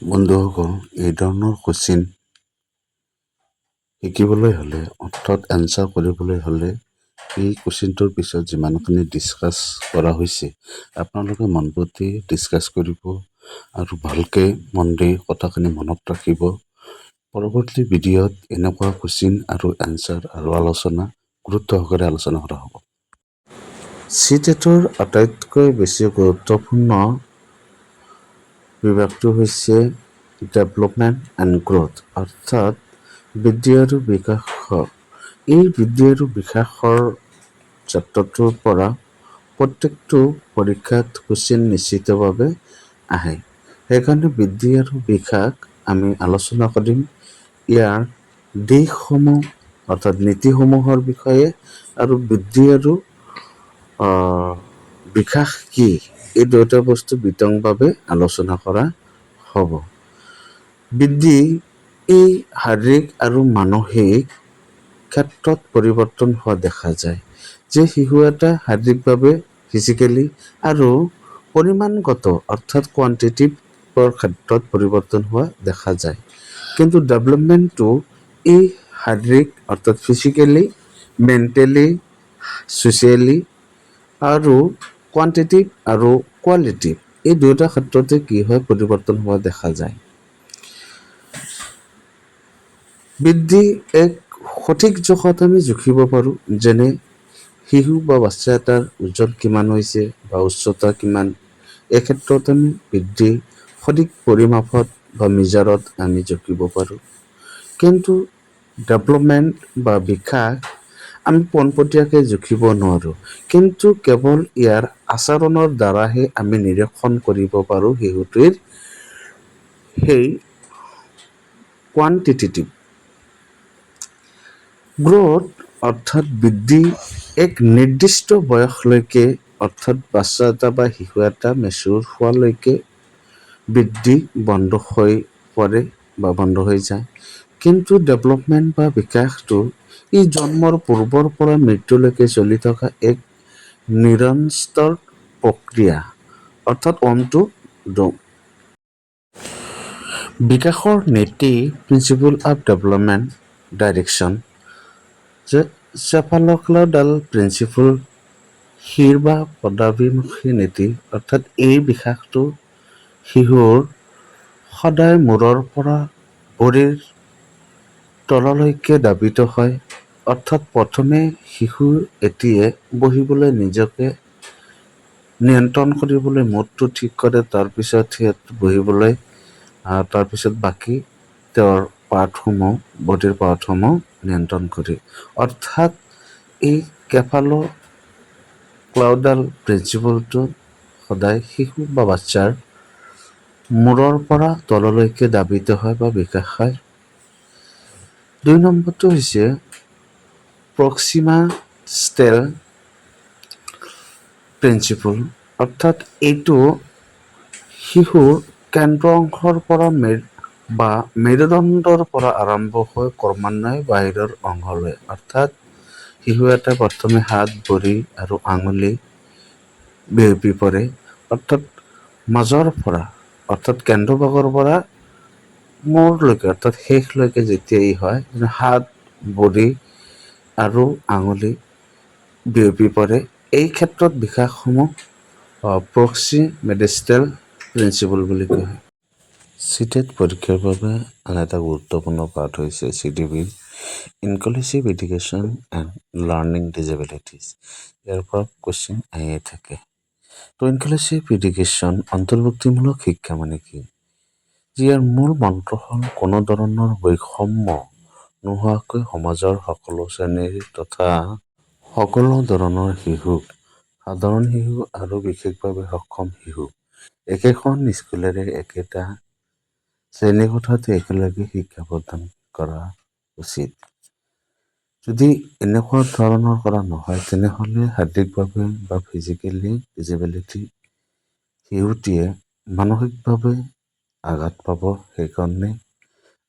বন্ধুসকল, এই ধৰণৰ কুৱেশ্যন শিকিবলৈ হ'লে অৰ্থাৎ এনচাৰ কৰিবলৈ হ'লে এই কুৱেশ্যনটোৰ পিছত যিমানখিনি ডিছকাছ কৰা হৈছে আপোনালোকে মন পুতি ডিছকাছ কৰিব আৰু ভালকৈ মন দি কথাখিনি মনত ৰাখিব। পৰৱৰ্তী ভিডিঅ'ত এনেকুৱা কুৱেশ্যন আৰু এনচাৰ আৰু আলোচনা গুৰুত্ব সহকাৰে আলোচনা কৰা হ'ব। চিটেটৰ আটাইতকৈ বেছি গুৰুত্বপূৰ্ণ বিভাগটো হৈছে ডেভেলপমেণ্ট এণ্ড গ্ৰথ, অৰ্থাৎ বৃদ্ধি আৰু বিকাশৰ। এই বৃদ্ধি আৰু বিকাশৰ চেপ্টাৰটোৰ পৰা প্ৰত্যেকটো পৰীক্ষাত কুৱেশ্যন নিশ্চিতভাৱে আহে। সেইকাৰণে বৃদ্ধি আৰু বিকাশ আমি আলোচনা কৰিম। ইয়াৰ দিশসমূহ অৰ্থাৎ নীতিসমূহৰ বিষয়ে আৰু বৃদ্ধি আৰু বিকাশ কি, এই দুটা বস্তু বিতংভাৱে আলোচনা কৰা হ'ব। বৃদ্ধি এই শাৰীৰিক আৰু মানসিক ক্ষেত্ৰত পৰিৱৰ্তন হোৱা দেখা যায়, যে শিশু এটা শাৰীৰিকভাৱে ফিজিকেলি আৰু পৰিমাণগত অৰ্থাৎ কোৱান্টিটিভৰ ক্ষেত্ৰত পৰিৱৰ্তন হোৱা দেখা যায়। কিন্তু ডেভেলপমেণ্টটো এই শাৰীৰিক অৰ্থাৎ ফিজিকেলি, মেণ্টেলি, ছ'চিয়েলি আৰু কোৱান্টিটিভ আৰু কোৱালিটিভ এই দুয়োটা ক্ষেত্ৰতে কি হয় পৰিৱৰ্তন হোৱা দেখা যায়। বৃদ্ধি এক সঠিক জোখত আমি জুখিব পাৰোঁ, যেনে শিশু বা বাচ্চা এটাৰ ওজন কিমান হৈছে বা উচ্চতা কিমান, এই ক্ষেত্ৰত আমি বৃদ্ধি সঠিক পৰিমাপত বা মিজাৰত আমি জুখিব পাৰোঁ। কিন্তু ডেভেলপমেণ্ট বা বিকাশ আমি পোনপটীয়াকৈ জুখিব নোৱাৰোঁ, কিন্তু কেৱল ইয়াৰ আচৰণৰ দ্বাৰাহে আমি নিৰীক্ষণ কৰিব পাৰোঁ শিশুটিৰ সেই কোৱান্টিটিভ গ্ৰথ অৰ্থাৎ বৃদ্ধি এক নিৰ্দিষ্ট বয়সলৈকে অৰ্থাৎ বাচ্চা এটা বা শিশু এটা মেচিউৰ হোৱালৈকে বৃদ্ধি বন্ধ হৈ পৰে বা বন্ধ হৈ যায়। কিন্তু ডেভেলপমেণ্ট বা বিকাশটো ই জন্মৰ পূৰ্বৰ পৰা মৃত্যুলৈকে চলি থকা এক নিৰন্তৰ প্ৰক্ৰিয়া, অৰ্থাৎ অন টু ডু। বিকাশৰ নীতি প্ৰিন্সিপল অফ ডেভেলপমেণ্ট ডাইৰেকশ্যন, যে চেফাল'ক্লডাল প্ৰিন্সিপল শিৰ বা পদাভিমুখী নীতি, অৰ্থাৎ এই বিকাশটো শিশুৰ সদায় মূৰৰ পৰা ভৰিৰ তললৈকে ধাবিত হয়। অৰ্থাৎ প্ৰথমে শিশু এটিয়ে বহিবলৈ নিজকে নিয়ন্ত্ৰণ কৰিবলৈ মুডটো ঠিক কৰে, তাৰপিছত সিহঁত বহিবলৈ তাৰপিছত বাকী তেওঁৰ পাৰ্টসমূহ বডিৰ পাৰ্টসমূহ নিয়ন্ত্ৰণ কৰি, অৰ্থাৎ এই চেফাল'ক্লডাল প্ৰিন্সিপলটো সদায় শিশু বা বাচ্চাৰ মূৰৰ পৰা তললৈকে ধাবিত হয় বা বিকাশ হয়। ২ নম্বৰটো হৈছে প্ৰক্সিমাল প্ৰিন্সিপল, অৰ্থাৎ এইটো শিশুৰ কেন্দ্ৰ অংশৰ পৰা বা মেৰুদণ্ডৰ পৰা আৰম্ভ হৈ ক্ৰমান্বয়ে বাহিৰৰ অংশলৈ, অৰ্থাৎ শিশু এটা প্ৰথমে হাত, ভৰি আৰু আঙুলি বিয়পি পৰে, অৰ্থাৎ মাজৰ পৰা অৰ্থাৎ কেন্দ্ৰভাগৰ পৰা মূৰলৈকে অৰ্থাৎ শেষলৈকে যেতিয়া হয় হাত, ভৰি আৰু আঙুলি বিয়পি পৰে। এই ক্ষেত্ৰত বিকাশসমূহ প্ৰক্সিমেডিষ্টেল প্ৰিন্সিপল বুলি কোৱা হয়। চিটেট পৰীক্ষাৰ বাবে আন এটা গুৰুত্বপূৰ্ণ পাঠ হৈছে CDBৰ inclusive education and learning disabilities. ইয়াৰ পৰা কুৱেশ্যন আহিয়ে থাকে। তো ইনক্লুচিভ এডুকেশ্যন অন্তৰ্ভুক্তিমূলক শিক্ষা মানে কি? ইয়াৰ মূল মন্ত্ৰ হ'ল কোনো ধৰণৰ বৈষম্য নোহোৱাকৈ সমাজৰ সকলো শ্ৰেণীৰ তথা সকলো ধৰণৰ শিশুক, সাধাৰণ শিশু আৰু বিশেষভাৱে সক্ষম শিশু একেখন স্কুলেৰে একেটা শ্ৰেণীকোঠাতে একেলগে শিক্ষা প্ৰদান কৰা উচিত। যদি এনেকুৱা ধৰণৰ কৰা নহয়, তেনেহ'লে শাৰীৰিকভাৱে বা ফিজিকেলি ডিজেবিলিটি শিশুটিয়ে মানসিকভাৱে আঘাত পাব, সেইকাৰণে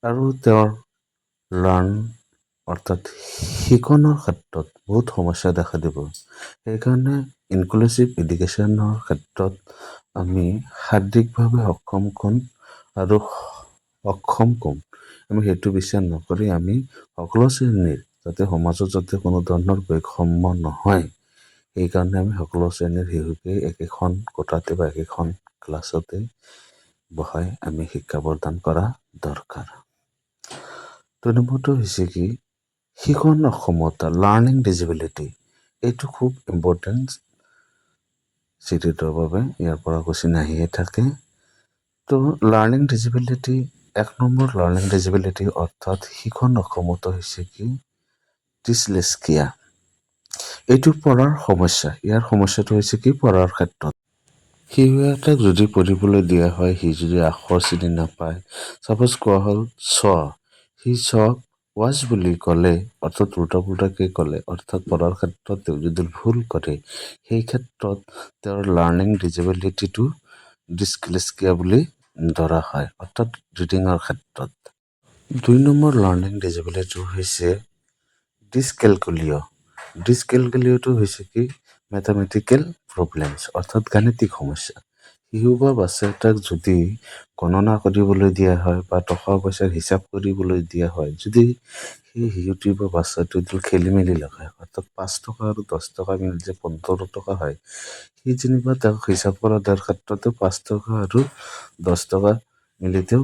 আৰু তেওঁৰ অৰ্থাৎ শিকনৰ ক্ষেত্ৰত বহুত সমস্যা দেখা দিব। সেইকাৰণে ইনক্লুচিভ এডুকেশ্যনৰ ক্ষেত্ৰত আমি শাৰীৰিকভাৱে সক্ষম কোন আৰু অক্ষম কোন, আমি সেইটো বিচাৰ নকৰি আমি সকলো শ্ৰেণীৰ যাতে সমাজত যাতে কোনো ধৰণৰ বৈষম্য নহয়, সেইকাৰণে আমি সকলো শ্ৰেণীৰ শিশুকে একেখন কোঠাতে বা একেখন ক্লাছতে বহাই আমি শিক্ষা প্ৰদান কৰা দৰকাৰ। ২ নম্বৰটো হৈছে কি শিখন অক্ষমতা, লাৰ্ণিং ডিজেবিলিটি। এইটো খুব ইম্পৰ্টেণ্ট চিটিটোৰ বাবে, ইয়াৰ পৰা কুৱেশ্যন আহিয়ে থাকে। তো learning disability, ১ number learning disability অৰ্থাৎ শিখন অক্ষমতা হৈছে কি ডিছলেক্সিয়া। এইটো পঢ়াৰ সমস্যা, ইয়াৰ সমস্যাটো হৈছে কি পঢ়াৰ ক্ষেত্ৰত। শিশু এটাক যদি পঢ়িবলৈ দিয়া হয়, সি যদি আখৰ চিনি নাপায়, ছাপ'জ কোৱা হ'ল চ, সি চক ৱাচ বুলি ক'লে অৰ্থাৎ উল্টা পুল্টাকৈ ক'লে, অৰ্থাৎ পঢ়াৰ ক্ষেত্ৰত তেওঁ যদি ভুল কৰে, সেই ক্ষেত্ৰত তেওঁৰ লাৰ্ণিং ডিজেবিলিটিটো ডিছলেক্সিয়া বুলি ধৰা হয়, অৰ্থাৎ ৰিডিঙৰ ক্ষেত্ৰত। ২ নম্বৰ লাৰ্ণিং ডিজেবিলিটি হৈছে ডিছকেলকুলিয়'। ডিছকেলকুলিয়'টো হৈছে কি মেথামেটিকেল প্ৰব্লেমছ, অৰ্থাৎ গাণিতিক সমস্যা। শিশু বা বাচ্ছা এটাক যদি গণনা কৰিবলৈ দিয়া হয় বা টকা পইচাৰ হিচাপ কৰিবলৈ দিয়া হয়, যদি সেই শিশুটি বা বাচ্ছাটো খেলি মেলি লগায়, অৰ্থাৎ ৫ টকা আৰু ১০ টকা মিলি যে ১৫ টকা হয়, সি যেনিবা তেওঁক হিচাপ কৰা দিয়াৰ ক্ষেত্ৰতে ৫ টকা আৰু ১০ টকা মিলি তেওঁ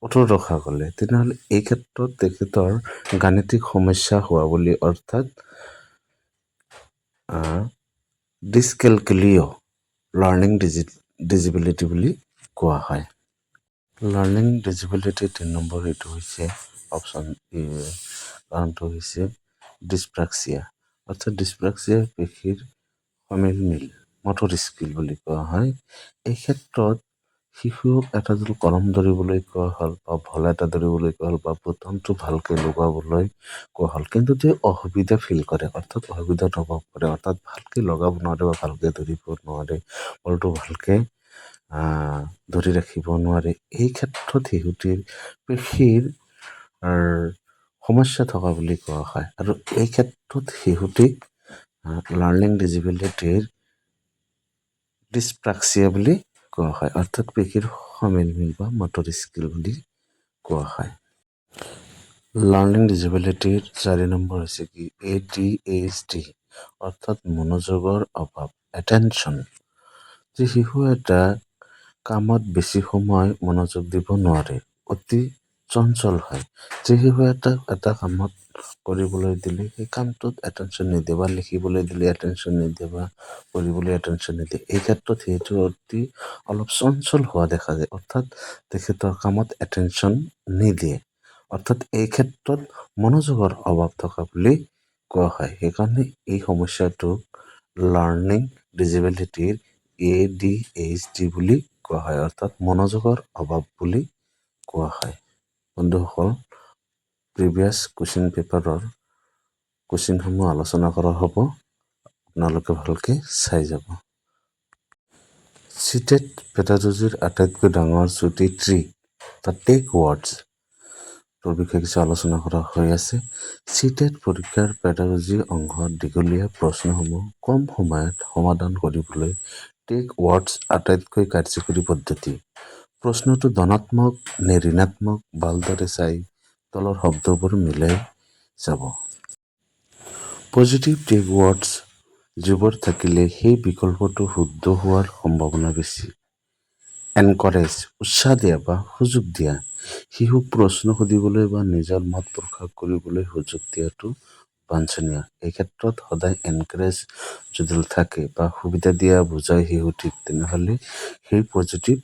১৮ টকা ক'লে, তেনেহ'লে এই ক্ষেত্ৰত তেখেতৰ গাণিতিক সমস্যা হোৱা বুলি, অৰ্থাৎ ডিছকেলকুলিয়' লাৰ্ণিং ডিজেবিলিটি বুলি কোৱা হয়। লাৰ্ণিং ডিজেবিলিটি ৩ নম্বৰ এইটো হৈছে অপশ্যন এ, কাৰণটো হৈছে ডিছপ্ৰাক্সিয়া, অৰ্থাৎ ডিছপ্ৰাক্সিয়া পেশীৰ সমিলমিল মটৰ স্কিল বুলি কোৱা হয়। এই ক্ষেত্ৰত শিশুক এটা যদি কলম ধৰিবলৈ কোৱা হ'ল বা ভল এটা ধৰিবলৈ কোৱা হ'ল বা বুটামটো ভালকৈ লগাবলৈ কোৱা হ'ল, কিন্তু তেওঁ অসুবিধা ফিল কৰে, অৰ্থাৎ অসুবিধা অনুভৱ কৰে, অৰ্থাৎ ভালকৈ লগাব নোৱাৰে বা ভালকৈ ধৰিব নোৱাৰে, বলটো ভালকৈ ধৰি ৰাখিব নোৱাৰে। এই ক্ষেত্ৰত শিশুটিৰ পেশীৰ সমস্যা থকা বুলি কোৱা হয়, আৰু এই ক্ষেত্ৰত শিশুটিক লাৰ্ণিং ডিজেবিলিটিৰ ডিছপ্ৰাক্সিয়া বুলি কোৱা হয়, অৰ্থাৎ পেশীৰ সমিলমিল বা মটৰ স্কিল বুলি কোৱা হয়। লাৰ্ণিং ডিজেবিলিটিৰ ৪ নম্বৰ হৈছে কি ADHD, অৰ্থাৎ মনোযোগৰ অভাৱ, এটেনশ্যন। যে শিশু এটা কামত বেছি সময় মনোযোগ দিব নোৱাৰে, অতি চঞ্চল হয়। যে শিশু এটা কামত কৰিবলৈ দিলে সেই কামটোত এটেনশ্যন নিদিয়ে, বা লিখিবলৈ দিলে এটেনশ্যন নিদিয়ে, বা পঢ়িবলৈ এটেনশ্যন নিদিয়ে, এই ক্ষেত্ৰত সেইটো অতি অলপ চঞ্চল হোৱা দেখা যায়, অৰ্থাৎ তেখেতৰ কামত এটেনশ্যন নিদিয়ে, অৰ্থাৎ এই ক্ষেত্ৰত মনোযোগৰ অভাৱ থকা বুলি কোৱা হয়। সেইকাৰণে এই সমস্যাটোক লাৰ্ণিং ডিজেবিলিটিৰ ADHD বুলি কোৱা হয়, অৰ্থাৎ মনোযোগৰ অভাৱ বুলি কোৱা হয়। বন্ধুসকল, প্ৰিভিয়াছ কুৱেশ্যন পেপাৰৰ কুৱেশ্যনসমূহ আলোচনা কৰা হ'ব, আপোনালোকে ভালকৈ চাই যাব। চিটেট পেডাগজিৰ আটাইতকৈ ডাঙৰ চুটি ট্ৰী দ্য টেক ৱৰ্ডছ তোৰ বিষয়ে কিছু আলোচনা কৰা হৈ আছে। চিটেট পৰীক্ষাৰ পেডাগজি অংশত দীঘলীয়া প্ৰশ্নসমূহ কম সময়ত সমাধান কৰিবলৈ টেক ৱৰ্ডছ আটাইতকৈ কাৰ্যকৰী পদ্ধতি। প্ৰশ্নটো ধনাত্মক নে ঋণাত্মক, ভালদৰে চাই তলৰ শব্দবোৰ মিলাই যাব। পজিটিভ টেক ৱৰ্ডছ যিবোৰ থাকিলে সেই বিকল্পটো শুদ্ধ হোৱাৰ সম্ভাৱনা বেছি। এনকাৰেজ, উৎসাহ দিয়া বা সুযোগ দিয়া, শিশুক প্ৰশ্ন সুধিবলৈ বা নিজৰ মত প্ৰকাশ কৰিবলৈ সুযোগ দিয়াটো বাঞ্ছনীয়। এই ক্ষেত্ৰত সদায় এনকাৰেজ যদি থাকে বা সুবিধা দিয়া বুজায় শিশুটিক, তেনেহ'লে সেই পজিটিভ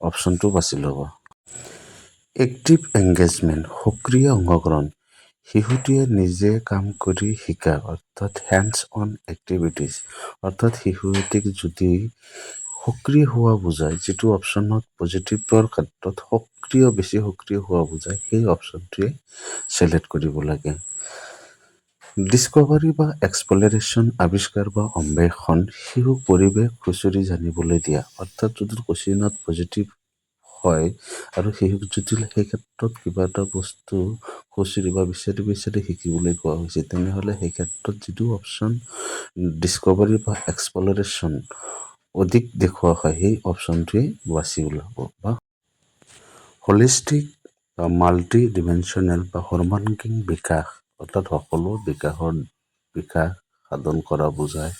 অপশ্যনটো বাছি ল'ব। এক্টিভ এংগেজমেণ্ট, সক্ৰিয় অংশগ্ৰহণ, শিশুটিয়ে নিজে কাম কৰি শিকা, অৰ্থাৎ হেণ্ডছ অন এক্টিভিটিজ, অৰ্থাৎ শিশুটিক যদি সক্ৰিয় হোৱা বুজায়, যিটো অপশ্যনত পজিটিভৰ ক্ষেত্ৰত বেছি সক্ৰিয় হোৱা বুজায়, সেই অপশ্যনটোৱে চিলেক্ট কৰিব লাগে। ডিস্কভাৰী বা এক্সপ্লৰেশ্যন, আৱিষ্কাৰ বা অন্বেষণ, শিশুক পৰিৱেশ খুচৰি জানিবলৈ দিয়া, অৰ্থাৎ যদি কুৱেশ্যনত পজিটিভ হয় আৰু শিশুক যদি সেই ক্ষেত্ৰত কিবা এটা বস্তু খুচৰি বা বিচাৰি শিকিবলৈ কোৱা হৈছে, তেনেহ'লে সেই ক্ষেত্ৰত যিটো অপশ্যন ডিস্কভাৰী বা এক্সপ্লৰেশ্যন অধিক দেখুওৱা হয়, সেই অপশ্যনটোৱে বাছি ওলাব বা হলিষ্টিক বা মাল্টি ডিমেনশ্যনেল বা সৰ্বাংগীন বিকাশ অৰ্থাৎ সকলো বিকাশ সাধন কৰা বুজায়,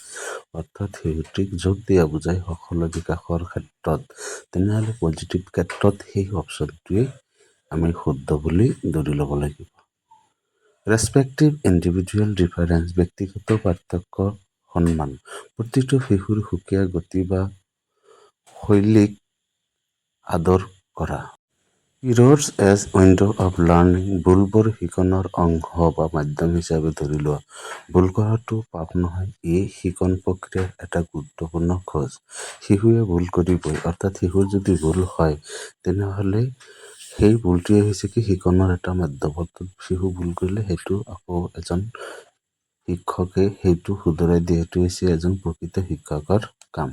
অৰ্থাৎ শিশুটিক যোগ দিয়া বুজায় সকলো বিকাশৰ ক্ষেত্ৰত, তেনেহ'লে পজিটিভ ক্ষেত্ৰত সেই অপশ্যনটোৱে আমি শুদ্ধ বুলি ধৰি ল'ব লাগিব। ৰেচপেক্টিভ ইণ্ডিভিজুৱেল ডিফাৰেঞ্চ ব্যক্তিগত পাৰ্থক্য সন্মান, প্ৰতিটো শিশুৰ সুকীয়া গতি বা শৈলীক আদৰ কৰা। ইৰৰ্ছ এজ উইণ্ড' অফ লাৰ্ণিং, ভুলবোৰ শিকনৰ অংশ বা মাধ্যম হিচাপে ধৰি লোৱা। ভুল কৰাটো পাপ নহয়, ই শিকন প্ৰক্ৰিয়াৰ এটা গুৰুত্বপূৰ্ণ খোজ। শিশুৱে ভুল কৰিবই, অৰ্থাৎ শিশুৰ যদি ভুল হয় তেনেহ'লে সেই ভুলটোৱে হৈছে কি শিকনৰ এটা মাধ্যম। অৰ্থাৎ শিশু ভুল কৰিলে সেইটো আকৌ এজন শিক্ষকে সেইটো শুধৰাই দিয়ে, সেইটো হৈছে এজন প্ৰকৃত শিক্ষকৰ কাম।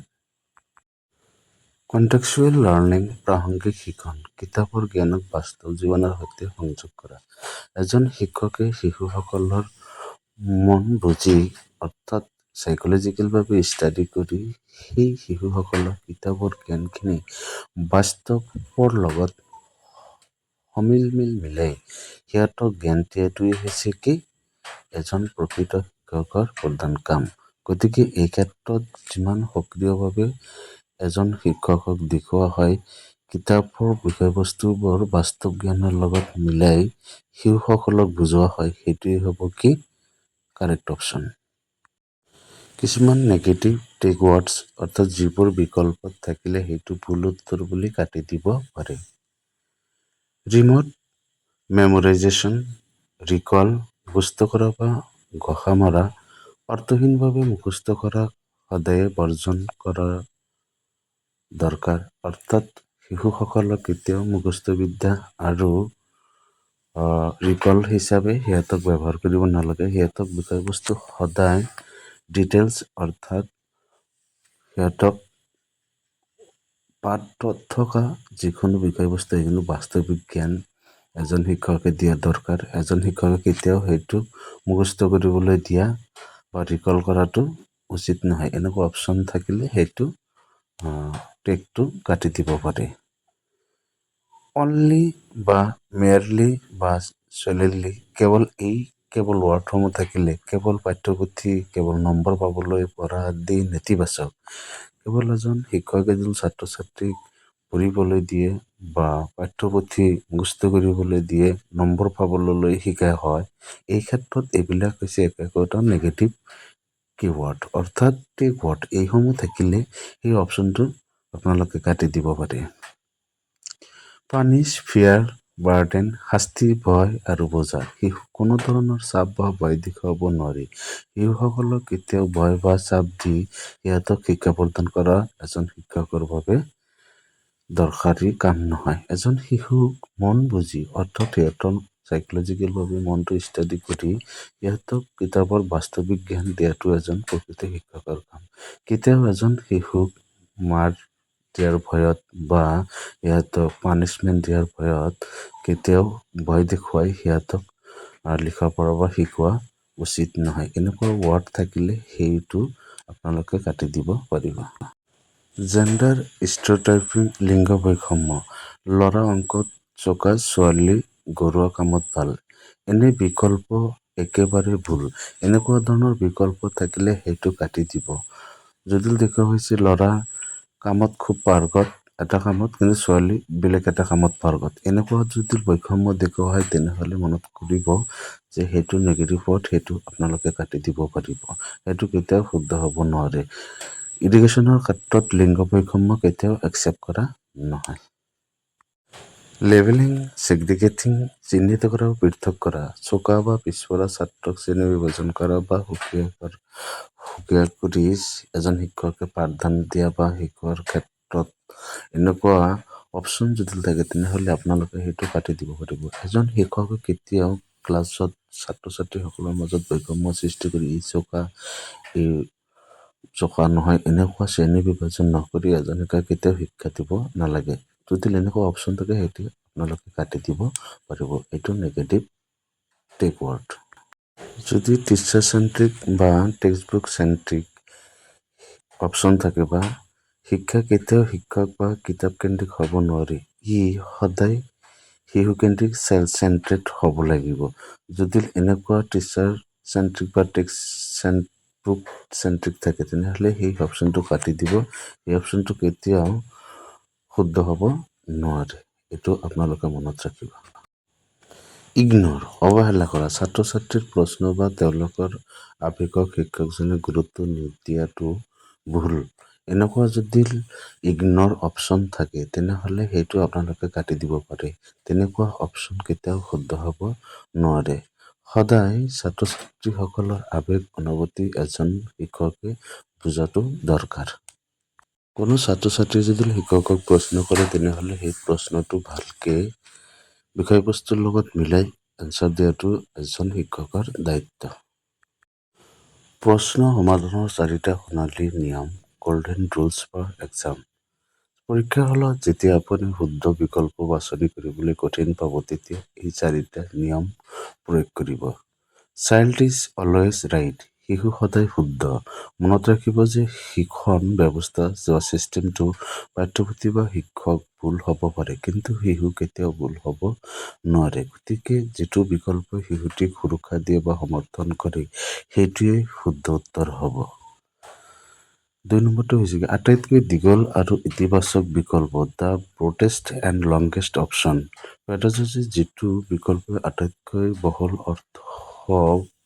কণ্টেক্সচুৱেল লাৰ্ণিং, প্ৰাসংগিক শিক্ষণ, কিতাপৰ জ্ঞানক বাস্তৱ জীৱনৰ সৈতে সংযোগ কৰা। এজন শিক্ষকে শিশুসকলৰ মন বুজি অৰ্থাৎ চাইকলজিকেলভাৱে ষ্টাডি কৰি সেই শিশুসকলক কিতাপৰ জ্ঞানখিনি বাস্তৱৰ লগত মিলাই সিহঁতক জ্ঞান দিয়াটোৱে হৈছে কি এজন প্ৰকৃত শিক্ষকৰ প্ৰধান কাম। গতিকে এই ক্ষেত্ৰত যিমান সক্ৰিয়ভাৱে এজন শিক্ষকক দেখুওৱা হয় কিতাপৰ বিষয়বস্তুবোৰ বাস্তৱ জ্ঞানৰ লগত মিলাই শিশুসকলক বুজোৱা হয়, সেইটোৱে হ'ব কি কাৰেক্ট অপশ্যন। কিছুমান নেগেটিভ টেগৱৰ্ডছ অৰ্থাৎ যিবোৰ বিকল্পত থাকিলে সেইটো ভুল উত্তৰ বুলি কাটি দিব পাৰে। ৰিম'ট মেম'ৰাইজেশ্যন, ৰিকল, মুখস্থ কৰা বা ঘোষা মৰা, অৰ্থহীনভাৱে মুখস্থ কৰা সদায়ে বৰ্জন কৰা দৰকাৰ। অৰ্থাৎ শিশুসকলক কেতিয়াও মুখস্থ বিদ্যা আৰু ৰিকল হিচাপে সিহঁতক ব্যৱহাৰ কৰিব নালাগে। সিহঁতক বিষয়বস্তু সদায় ডিটেইলছ অৰ্থাৎ সিহঁতক পাঠত থকা যিকোনো বিষয়বস্তু সেইখিনি বাস্তৱিক জ্ঞান এজন শিক্ষকে দিয়া দৰকাৰ। এজন শিক্ষকে কেতিয়াও সেইটো মুখস্থ কৰিবলৈ দিয়া বা ৰিকল কৰাটো উচিত নহয়। এনেকুৱা অপশ্যন থাকিলে সেইটো টেগটো কাটি দিব পাৰে। অনলি বা মেয়াৰলি বা চলিডলি, কেৱল ৱাৰ্ডসমূহ থাকিলে, কেৱল পাঠ্যপুথি, কেৱল নম্বৰ পাবলৈ পঢ়া আদি নেতিবাচক। কেৱল এজন শিক্ষকে এজন ছাত্ৰ ছাত্ৰীক পঢ়িবলৈ দিয়ে বা পাঠ্যপুথি মুখস্থ কৰিবলৈ দিয়ে, নম্বৰ পাবলৈ শিকাই হয়, এই ক্ষেত্ৰত এইবিলাক হৈছে একোটা নেগেটিভ কিৱৰ্ড অৰ্থাৎ টেগৱৰ্ড। এইসমূহ থাকিলে সেই অপশ্যনটো আপোনালোকে কাটি দিব পাৰে। পানিছ, ফিয়াৰ, বাৰ্ডেন, শাস্তি, ভয় আৰু বোজা। শিশুক কোনো ধৰণৰ চাপ বা ভয় দেখুৱাব নোৱাৰি। শিশুসকলক কেতিয়াও ভয় বা চাপ দি সিহঁতক শিক্ষা প্ৰদান কৰা এজন শিক্ষকৰ বাবে দৰকাৰী কাম নহয়। এজন শিশুক মন বুজি অৰ্থাৎ সিহঁতৰ চাইকলজিকেলভাৱে মনটো ষ্টাডি কৰি সিহঁতক কিতাপৰ বাস্তৱিক জ্ঞান দিয়াটো এজন প্ৰকৃত শিক্ষকৰ কাম। কেতিয়াও এজন শিশুক মাৰ দিয়াৰ ভয়ত বা সিহঁতক পানিছমেণ্ট দিয়াৰ ভয়ত কেতিয়াও ভয় দেখুৱাই সিহঁতক লিখা পঢ়া বা শিকোৱা উচিত নহয়। এনেকুৱা ৱাৰ্ড থাকিলে সেইটো আপোনালোকে কাটি দিব পাৰিব। জেণ্ডাৰ ষ্টেৰিঅটাইপিং, লিংগ বৈষম্য, ল'ৰা অংকত চোকা, ছোৱালী ঘৰুৱা কামত ভাল, এনে বিকল্প একেবাৰে ভুল। এনেকুৱা ধৰণৰ বিকল্প থাকিলে সেইটো কাটি দিব। যদি দেখুওৱা হৈছে ল'ৰা কামত খুব পাৰ্গত এটা কামত, কিন্তু ছোৱালী বেলেগ এটা কামত পাৰ্গত, এনেকুৱা যদি বৈষম্য দেখুওৱা হয় তেনেহ'লে মনত কৰিব যে সেইটো নেগেটিভ ৱৰ্ড, সেইটো আপোনালোকে কাটি দিব পাৰিব। সেইটো কেতিয়াও শুদ্ধ হ'ব নোৱাৰে। এডুকেশ্যনৰ ক্ষেত্ৰত লিংগ বৈষম্য কেতিয়াও একচেপ্ট কৰা নহয়। লেবেলিং, ছেগ্ৰিগেটিং, চিহ্নিত কৰা বা পৃথক কৰা, চোকা বা পিছপৰা ছাত্ৰক শ্ৰেণী বিভাজন কৰা বা সুকীয়া কৰি এজন শিক্ষকে পাঠদান দিয়া বা শিকোৱাৰ ক্ষেত্ৰত এনেকুৱা অপশ্যন যদি থাকে তেনেহ'লে আপোনালোকে সেইটো কাটি দিব পাৰিব। এজন শিক্ষকে কেতিয়াও ক্লাছত ছাত্ৰ ছাত্ৰীসকলৰ মাজত বৈষম্য সৃষ্টি কৰি ই চোকা নহয় এনেকুৱা শ্ৰেণী বিভাজন নকৰি এজন শিক্ষকে কেতিয়াও শিক্ষা দিব নালাগে। যদি এনেকুৱা অপশ্যন থাকে সেইটো আপোনালোকে কাটি দিব পাৰিব। এইটো নেগেটিভ টেগৱৰ্ড। যদি টিচাৰ চেণ্ট্ৰিক বা টেক্সটবুক চেণ্ট্ৰিক অপশ্যন থাকে বা শিক্ষা কেতিয়াও শিক্ষক বা কিতাপ কেন্দ্ৰিক হ'ব নোৱাৰি। ই সদায় শিশুকেন্দ্ৰিক চেল্ফ চেণ্ট্ৰেড হ'ব লাগিব। যদি এনেকুৱা টিচাৰ চেণ্ট্ৰিক বা টেক্সট চেণ্ট্ৰিক থাকে তেনেহ'লে সেই অপশ্যনটো কাটি দিব। এই অপশ্যনটো কেতিয়াও শুদ্ধ হ'ব নোৱাৰে। এইটো আপোনালোকে মনত ৰাখিব। ইগনৰ অৱহেলা কৰা ছাত্ৰ ছাত্ৰীৰ প্ৰশ্ন বা তেওঁলোকৰ আৱেগক শিক্ষকজনে গুৰুত্ব নিদিয়াটো ভুল। এনেকুৱা যদি ইগনৰ অপশ্যন থাকে তেনেহ'লে সেইটো আপোনালোকে কাটি দিব পাৰে। তেনেকুৱা অপশ্যন কেতিয়াও শুদ্ধ হ'ব নোৱাৰে। সদায় ছাত্ৰ ছাত্ৰীসকলৰ আৱেগ অনুভূতি এজন শিক্ষকে বুজাটো দৰকাৰ। কোনো ছাত্ৰ ছাত্ৰীয়ে যদি শিক্ষকক প্ৰশ্ন কৰে তেনেহ'লে সেই প্ৰশ্নটো ভালকে বিষয়বস্তুৰ লগত মিলাই এনচাৰ দিয়াটো এজন শিক্ষকৰ দায়িত্ব। প্ৰশ্ন সমাধানৰ 4টা সোণালী নিয়ম গল্ডেন ৰুলছ ফৰ এক্সাম। পৰীক্ষাৰ হলত যেতিয়া আপুনি শুদ্ধ বিকল্প বাছনি কৰিবলৈ কঠিন পাব তেতিয়া এই 4টা নিয়ম প্ৰয়োগ কৰিব। Child is always right. শিশু সদায় শুদ্ধ। মনত ৰাখিব যে শিক্ষণ ব্যৱস্থা বা ছিষ্টেমটো পাঠ্যপুথি বা শিক্ষক ভুল হ'ব পাৰে কিন্তু শিশু কেতিয়াও ভুল হ'ব নোৱাৰে। গতিকে যিটো বিকল্পই শিশুটিক সুৰক্ষা দিয়ে বা সমৰ্থন কৰে সেইটোৱে শুদ্ধ উত্তৰ হ'ব। 2 নম্বৰটো হৈছে আটাইতকৈ দীঘল আৰু ইতিবাচক বিকল্প the broadest and longest option. Pedagogy যিটো বিকল্পই আটাইতকৈ বহল অৰ্থ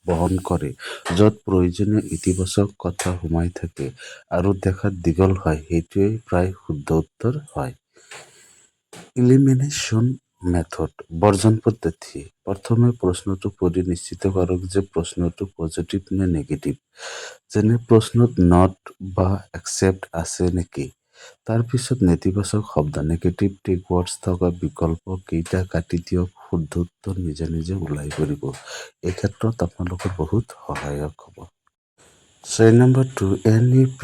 বহন কৰে য'ত প্ৰয়োজনীয় ইতিবাচক কথা সোমাই থাকে আৰু দেখাত দীঘল হয় সেইটোৱে প্ৰায় শুদ্ধ উত্তৰ হয়। ইলিমিনেশ্যন মেথড বৰ্জন পদ্ধতি। প্ৰথমে প্ৰশ্নটো পঢ়ি নিশ্চিত কৰক যে প্ৰশ্নটো পজিটিভ নে নেগেটিভ। যেনে প্ৰশ্নত নট বা একচেপ্ট আছে নেকি। তাৰপিছত নেতিবাচক শব্দ নেগেটিভ টিক ৱৰ্ডছ থকা বিকল্প কেইটা কাটি দিয়ক। শুদ্ধ উত্তৰ নিজে নিজে ওলাই পৰিব। এই ক্ষেত্ৰত আপোনালোকৰ বহুত সহায়ক হ'ব। 4 নম্বৰটো NEP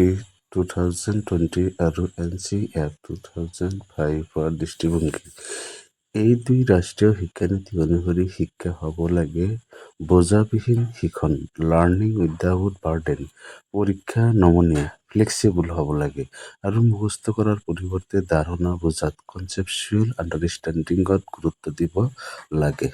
2020 আৰু NCF 2005ৰ দৃষ্টিভংগী। এই 2 ৰাষ্ট্ৰীয় শিক্ষানীতি অনুসৰি শিক্ষা হ'ব লাগে বোজাবিহীন শিক্ষণ লাৰ্ণিং উইদাউট বাৰ্ডেন। পৰীক্ষা নমনীয়া ফ্লেক্সিবল হ'ব লাগে আৰু মুখস্থ কৰাৰ পৰিৱৰ্তে ধাৰণা বুজাত কনচেপচুৱেল আণ্ডাৰষ্টেণ্ডিঙত গুৰুত্ব দিব লাগে।